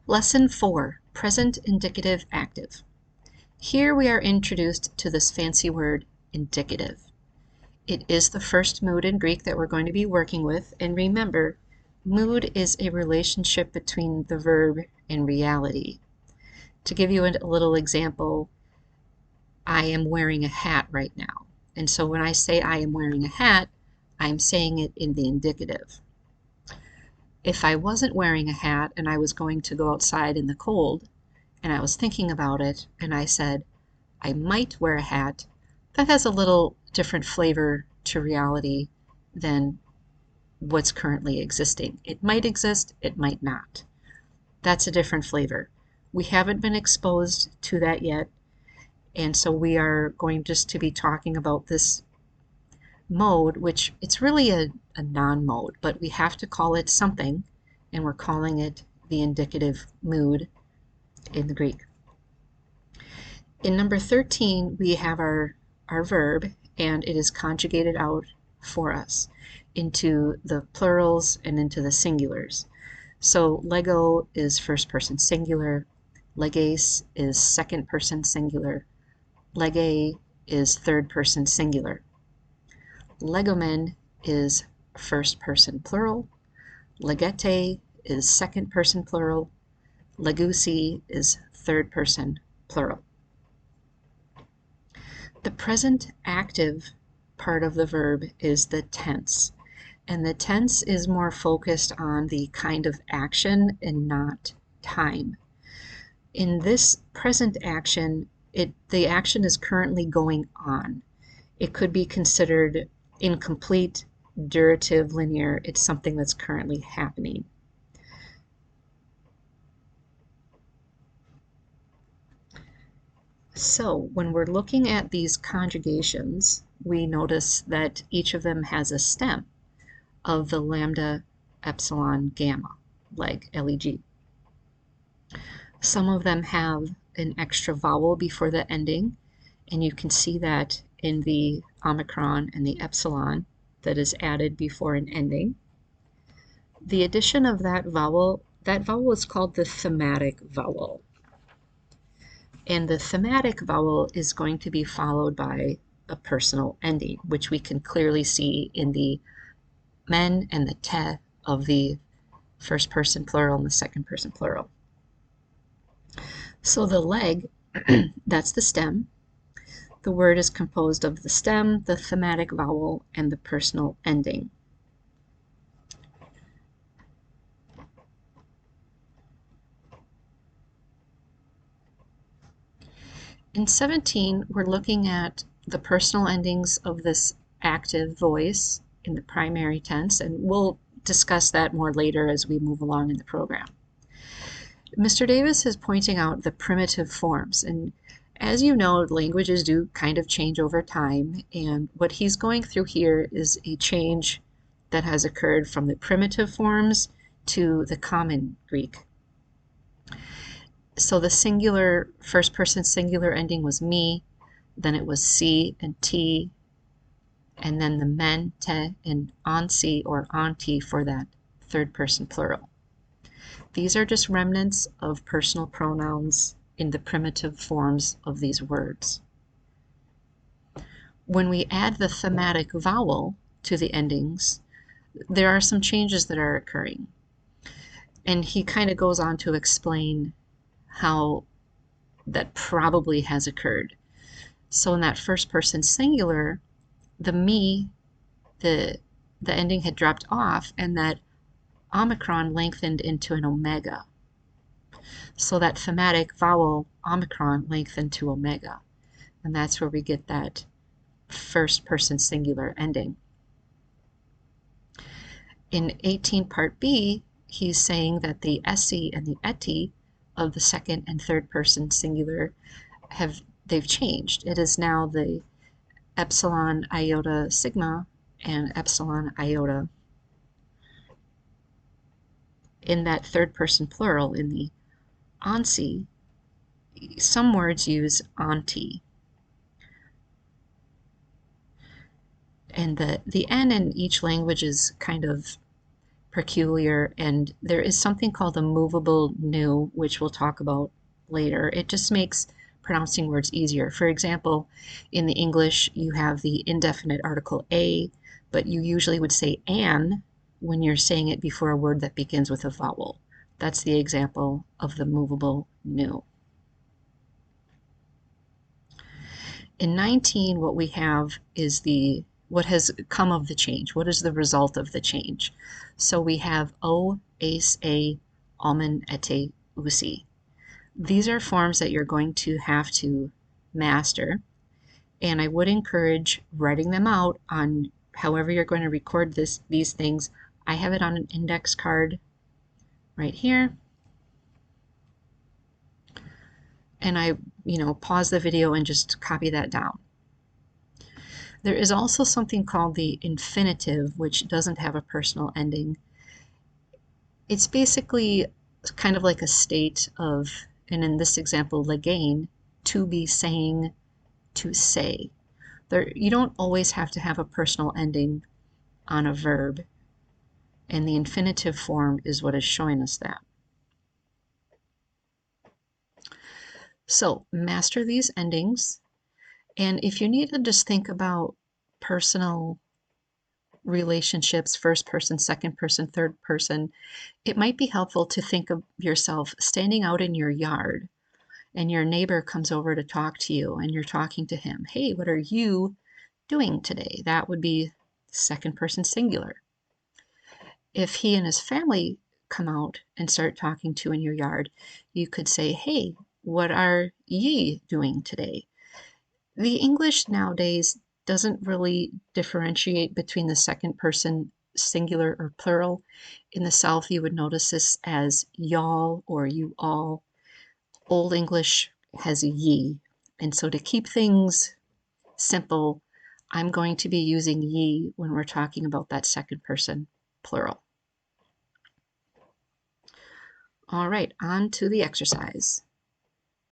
Lesson 4, Present Indicative Active. Here we are introduced to this fancy word, indicative. It is the first mood in Greek that we're going to be working with, and remember, mood is a relationship between the verb and reality. To give you a little example, I am wearing a hat right now. And so when I say I am wearing a hat, I'm saying it in the indicative. If I wasn't wearing a hat and I was going to go outside in the cold, and I was thinking about it, and I said, I might wear a hat, that has a little different flavor to reality than what's currently existing. It might exist, it might not. That's a different flavor. We haven't been exposed to that yet, and so we are going just to be talking about this mode, which it's really a non-mode, but we have to call it something, and we're calling it the indicative mood in the Greek. In number 13, we have our verb, and it is conjugated out for us into the plurals and into the singulars. So Lego is first person singular, leges is second person singular, lege is third person singular. Legomen is first person plural, legete is second person plural, legusi is third person plural. The present active part of the verb is the tense, and the tense is more focused on the kind of action and not time. In this present action, the action is currently going on. It could be considered incomplete, durative, linear. It's something that's currently happening. So when we're looking at these conjugations, we notice that each of them has a stem of the lambda, epsilon, gamma, like leg. Some of them have an extra vowel before the ending, and you can see that in the omicron and the epsilon that is added before an ending. The addition of that vowel is called the thematic vowel. And the thematic vowel is going to be followed by a personal ending, which we can clearly see in the men and the te of the first person plural and the second person plural. So the leg, that's the stem. The word is composed of the stem, the thematic vowel, and the personal ending. In 17, we're looking at the personal endings of this active voice in the primary tense, and we'll discuss that more later as we move along in the program. Mr. Davis is pointing out the primitive forms, and as you know, languages do kind of change over time, and what he's going through here is a change that has occurred from the primitive forms to the common Greek. So the singular, first person singular ending was me, then it was si and ti, and then the men, te, and ansi or anti for that third person plural. These are just remnants of personal pronouns in the primitive forms of these words. When we add the thematic vowel to the endings, there are some changes that are occurring. And he kind of goes on to explain how that probably has occurred. So in that first person singular, the me, the ending had dropped off, and that omicron lengthened into an omega. So that thematic vowel omicron lengthened to omega, and that's where we get that first person singular ending. In 18 part B, he's saying that the esse and the eti of the second and third person singular they've changed. It is now the epsilon iota sigma and epsilon iota in that third person plural. In the ansi, some words use anti. And the N in each language is kind of peculiar, and there is something called a movable nu, which we'll talk about later. It just makes pronouncing words easier. For example, in the English, you have the indefinite article a, but you usually would say an when you're saying it before a word that begins with a vowel. That's the example of the movable nu. In 19, what we have is what has come of the change. What is the result of the change? So we have o, ace, a, almond, ete, usi. These are forms that you're going to have to master, and I would encourage writing them out on however you're going to record these things. I have it on an index card right here, and I pause the video and just copy that down. There is also something called the infinitive, which doesn't have a personal ending. It's basically kind of like a state of, and in this example, lagain, to be, saying, to say. You don't always have to have a personal ending on a verb, and the infinitive form is what is showing us that. So master these endings, and if you need to just think about personal relationships, first person, second person, third person, it might be helpful to think of yourself standing out in your yard and your neighbor comes over to talk to you and you're talking to him. Hey, what are you doing today? That would be second person singular. If he and his family come out and start talking to you in your yard, you could say, hey, what are ye doing today? The English nowadays doesn't really differentiate between the second person singular or plural. In the South, you would notice this as y'all or you all. Old English has ye. And so to keep things simple, I'm going to be using ye when we're talking about that second person plural. All right, on to the exercise.